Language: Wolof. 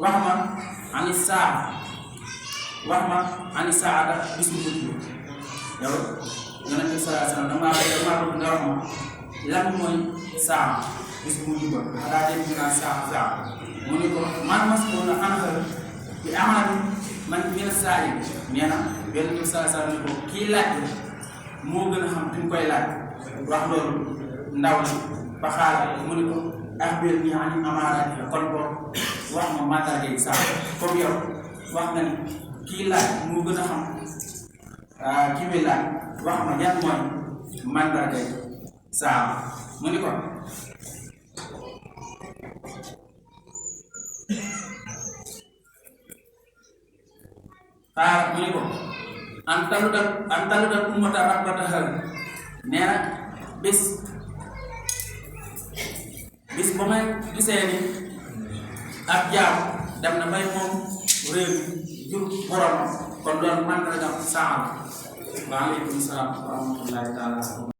wax ma ani saa wax ma ani saada bis bu mujj yow yonent bi sallallahu alayhi wasallam damaa bëgg nga wax ma lan mooy saa bis bu mujj ba daa dem ñu naan saa mu ne ko man mas'uulun anhu bi a'lamu man mina saa'il nee na yonent bi sallallahu alayhi wasallam ne ko kii laaj moo gën a xam fi mu koy laaj wax loolu ndaw li ba xaaral mu ne ko axbirnii ani amaaraatihaa kon ko wax ma mandarga yi saa comme yow wax nga ni kii laaj moo gën a xam kii bi laaj wax ma yan mooy mandarga yi saa mu ni ko xaaral mu ni ko an taludal ummata rabbataha nee na bis ba may gisee ni ab jaam dem na bay moom réew jur borom kon doon mandarga saa. Waaleykum salaam wa rahmatullahi taala